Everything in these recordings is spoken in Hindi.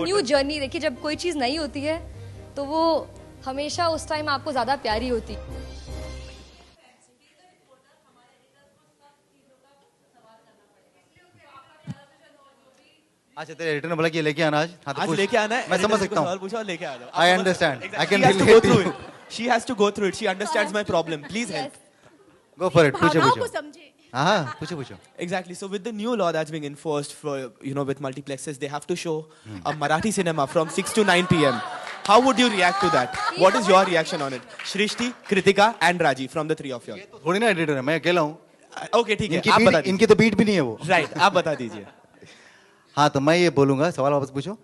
New journey. देखिए, जब कोई चीज़ नई होती है तो वो हमेशा उस टाइम आपको ज़्यादा प्यारी होती है। अच्छा, तेरे एडिटर ने बोला कि ये लेके आना आज। हाँ, तो आज पूछ। लेके आना है, मैं समझ editor से सकता हूँ। सवाल पूछो और लेके आ जाओ। I understand. I can She has to relate go to through you. it. She has to go through it. She understands my problem. Please help. Go for it. पूछो भावनाओं को पूछो। समझे। हाँ, पूछो। Exactly. So with the new law that's being enforced for, with multiplexes, they have to show a Marathi cinema from 6 to 9 p.m. How would you react to that? What is your reaction on it? Shrishti, Kritika and Raji from the three of you. थोड़ी ना एडिटर है, मैं अकेला हूँ। Okay, ठीक है। आप बता दीजिए। इनकी तो बीट भी नहीं है वो। Right, आप बता दीजिए। हाँ, तो मैं ये बोलूँगा, सवाल वापस पूछो।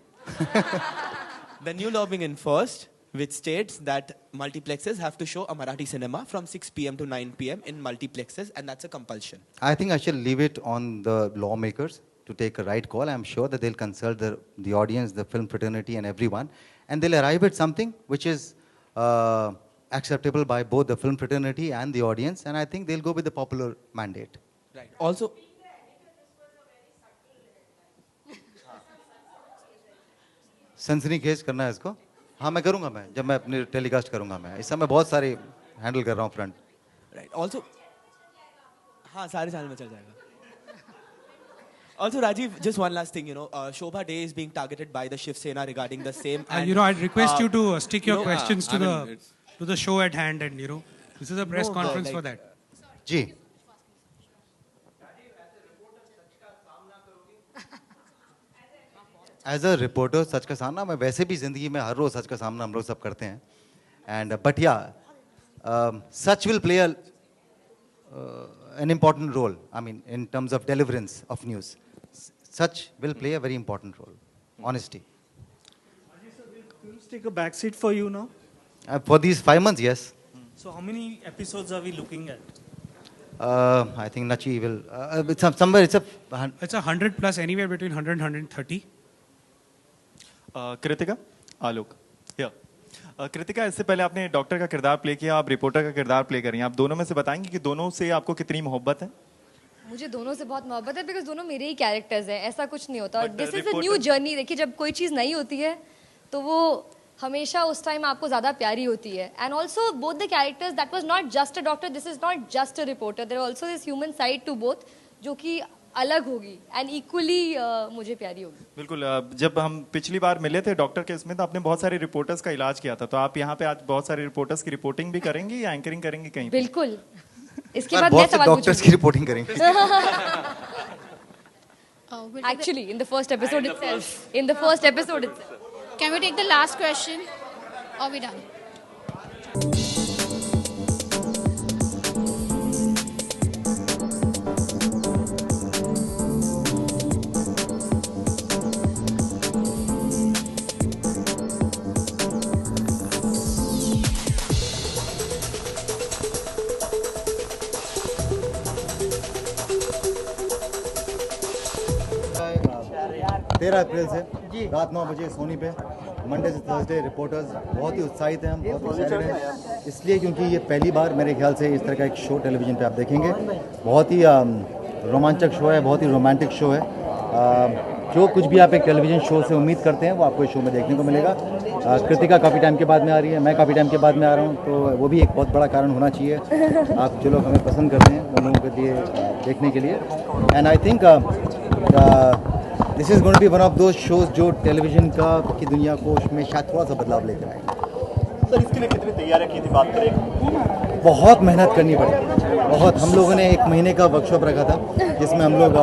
The new law being enforced, which states that multiplexes have to show a Marathi cinema from 6 p.m. to 9 p.m. in multiplexes, and that's a compulsion. I think I shall leave it on the lawmakers to take a right call. I'm sure that they'll consult the audience, the film fraternity and everyone, and they'll arrive at something which is acceptable by both the film fraternity and the audience, and I think they'll go with the popular mandate. Right. Also, सनसनीखेज करना है इसको। हाँ, मैं करूँगा, मैं जब मैं अपने टेलीकास्ट करूँगा, मैं इस समय बहुत सारे हैंडल कर रहा हूँ फ्रंट। right. Also, हाँ, सारे चैनल में चल जाएगा. Also, Rajiv, just one last thing, Shobha Day is being targeted by the Shiv Sena regarding the same. And, I'd request you to stick your questions I to mean, the show at hand, and this is a press No, conference like- for that. जी। As a reporter Sach Ka Saamna, मैं वैसे भी जिंदगी में हर रोज सच का सामना हम लोग सब करते हैं, एंड बट या such will play an important role. I mean, in terms of deliverance of news, such will play a very important role. Honesty. Films take a backseat for you now. For these 5 months, yes. So how many episodes are we looking at? I think Nachi will. Somewhere it's a. It's 100 plus, anywhere between 100 and 130. Kritika, आलोक, या कृतिका, इससे पहले आपने डॉक्टर का किरदार प्ले किया, आप रिपोर्टर का किरदार प्ले कर रही हैं, आप दोनों में से बताएंगे कि दोनों से आपको कितनी मोहब्बत है? मुझे दोनों से बहुत मोहब्बत है, बिकॉज दोनों मेरे ही कैरेक्टर्स हैं, ऐसा कुछ नहीं होता। But, this is a reporter- new journey. देखिए, जब कोई चीज़ नई होती है तो वो हमेशा उस टाइम आपको ज़्यादा प्यारी होती है। And also both the characters, that was not just a doctor, this is not just a reporter, there also this human side to both, जो कि अलग होगी एंड इक्वली मुझे प्यारी होगी। बिल्कुल। जब हम पिछली बार मिले थे डॉक्टर के इसमें, तो आपने बहुत सारे रिपोर्टर्स का इलाज किया था, तो आप यहाँ पे आज बहुत सारे रिपोर्टर्स की रिपोर्टिंग भी करेंगी या एंकरिंग करेंगी कहीं पे? बिल्कुल। इसके बाद मैं बहुत से सवाल डॉक्टर्स की पूछूंगी। रिपोर्टिंग करेंगे। Actually, in the first episode itself. In the first episode itself. Can we take the last question? Or we done? तेरह अप्रैल से रात 9 बजे सोनी पे, मंडे से थर्सडे रिपोर्टर्स। बहुत ही उत्साहित हैं हम, बहुत एक्साइटेड हैं, इसलिए क्योंकि ये पहली बार मेरे ख्याल से इस तरह का एक शो टेलीविज़न पे आप देखेंगे। बहुत ही रोमांचक शो है, बहुत ही रोमांटिक शो है। जो कुछ भी आप एक टेलीविज़न शो से उम्मीद करते हैं वो आपको इस शो में देखने को मिलेगा। कृतिका काफ़ी टाइम के बाद में आ रही है, मैं काफ़ी टाइम के बाद में आ रहा हूँ, तो वो भी एक बहुत बड़ा कारण होना चाहिए। आप जो लोग हमें पसंद करते हैं उन लोगों के लिए देखने के लिए। And I think this is going to be one of those shows जो टेलीविज़न की दुनिया को उसमें शायद थोड़ा सा बदलाव लेकर आएंगे। सर, इसके लिए कितनी तैयारियां की थी, बात करें? बहुत मेहनत करनी पड़ी, बहुत। हम लोगों ने 1 महीने का वर्कशॉप रखा था, जिसमें हम लोग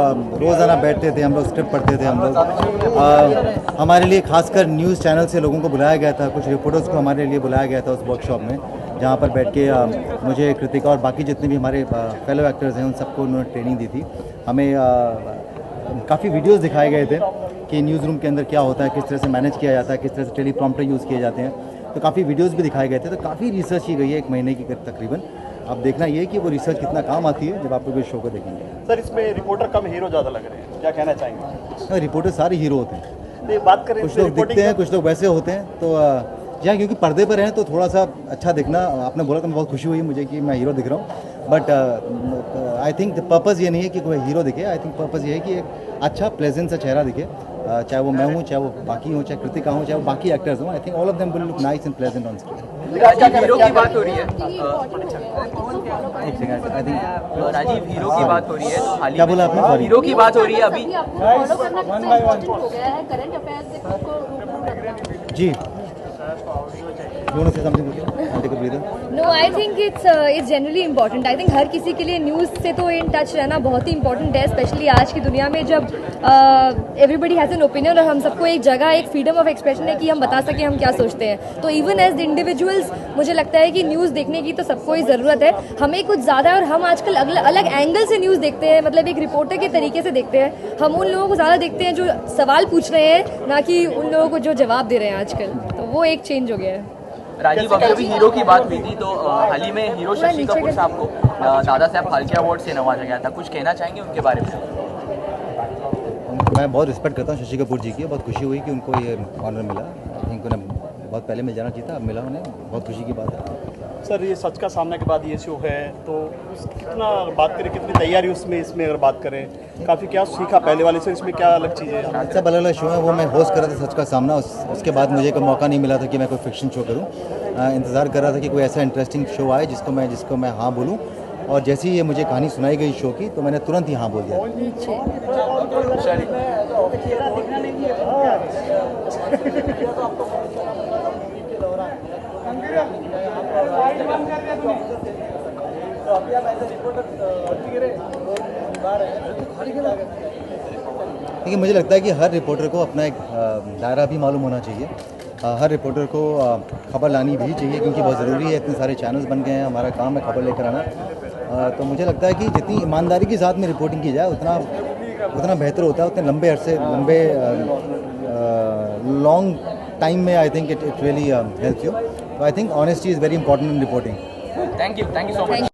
रोज़ाना बैठते थे, हम लोग स्क्रिप्ट पढ़ते थे, हम लोग हमारे लिए खासकर न्यूज़ चैनल से लोगों को बुलाया गया था, कुछ रिपोर्टर्स को हमारे लिए बुलाया गया था उस वर्कशॉप में, जहाँ पर बैठ के मुझे, कृतिका और बाकी जितने भी हमारे फेलो एक्टर्स हैं उन सबको उन्होंने ट्रेनिंग दी थी। हमें काफ़ी वीडियोस दिखाए गए थे कि न्यूज़ रूम के अंदर क्या होता है, किस तरह से मैनेज किया जाता है, किस तरह से टेलीप्रॉम्प्टर यूज़ किए जाते हैं, तो काफ़ी वीडियोस भी दिखाए गए थे। तो काफ़ी रिसर्च की गई है 1 महीने की तकरीबन। अब देखना ये है कि वो रिसर्च कितना काम आती है जब आप लोग इस शो को देखेंगे। सर, इसमें रिपोर्टर कम, हीरो ज़्यादा लग रहे हैं, क्या कहना चाहेंगे? रिपोर्टर सारे हीरो होते हैं, नहीं, बात करें कुछ लोग दिखते हैं, कुछ लोग वैसे होते हैं। तो यहाँ क्योंकि पर्दे पर हैं तो थोड़ा सा अच्छा दिखना, आपने बोला तो मैं बहुत खुशी हुई मुझे कि मैं हीरो दिख रहा हूँ। बट आई थिंक पर्पज़ ये नहीं है कि कोई हीरो दिखे, आई थिंक पर्पज़ ये है कि एक अच्छा प्लेजेंट सा चेहरा दिखे चाहे वो मैं हूँ, चाहे वो बाकी हूँ, चाहे कृतिका हूँ, चाहे वो बाकी एक्टर्स हों, I think all of them will look nice and pleasant on screen. Rajeev hero की बात हो रही है एक second, I think Rajeev hero की बात हो रही है हाल ही क्या में बोला आपने? Sorry. हीरो की बात हो रही है अभी जी, you want to say something, Ruchi? I'll take a breather. No, I think it's generally important. I think हर किसी के लिए न्यूज़ से तो इन टच रहना बहुत ही इंपॉर्टेंट है, स्पेशली आज की दुनिया में जब एवरीबडी हैज़ एन ओपिनियन और हम सबको एक जगह, एक फ्रीडम ऑफ एक्सप्रेशन है कि हम बता सकें हम क्या सोचते हैं। तो इवन एज इंडिविजुअल्स मुझे लगता है कि न्यूज़ देखने की तो सबको ही ज़रूरत है। हमें कुछ ज़्यादा, और हम आजकल अलग एंगल से न्यूज़ देखते हैं, मतलब एक रिपोर्टर के तरीके से देखते हैं। हम उन लोगों को ज़्यादा देखते हैं जो सवाल पूछ रहे हैं, ना कि उन लोगों को जो जवाब दे रहे हैं आजकल। तो वो एक चेंज हो गया है। राजीव अभी हीरो की बात हुई थी तो हाल ही में हीरो शशि कपूर साहब को दादा साहब फाल्के अवार्ड से नवाजा गया था, कुछ कहना चाहेंगे उनके बारे में? मैं बहुत रिस्पेक्ट करता हूँ शशि कपूर जी की, बहुत खुशी हुई कि उनको ये ऑनर मिला। आई थिंक उन्हें बहुत पहले मिल जाना चाहिए था, अब मिला उन्हें, बहुत खुशी की बात है। सर ये सच का सामना के बाद ये शो है तो कितना बात करें, कितनी तैयारी उसमें, इसमें अगर बात करें काफ़ी क्या सीखा पहले वाले से, इसमें क्या अलग चीज़ें हैं? सब अलग अलग शो है, वो मैं होस्ट कर रहा था सच का सामना, उसके बाद मुझे कोई मौका नहीं मिला था कि मैं कोई फिक्शन शो करूं। इंतज़ार कर रहा था कि कोई ऐसा इंटरेस्टिंग शो आए जिसको मैं हाँ बोलूं, और जैसे ही ये मुझे कहानी सुनाई गई शो की तो मैंने तुरंत ही हाँ बोल दिया। देखिए, मुझे लगता है कि हर रिपोर्टर को अपना एक दायरा भी मालूम होना चाहिए। हर रिपोर्टर को खबर लानी भी चाहिए, क्योंकि बहुत ज़रूरी है। इतने सारे चैनल्स बन गए हैं, हमारा काम है खबर लेकर आना। तो मुझे लगता है कि जितनी ईमानदारी के साथ में रिपोर्टिंग की जाए उतना बेहतर होता है, उतने लंबे अरसे लॉन्ग टाइम में I think it really helps you. तो I think honesty is very important in reporting. Thank you so much.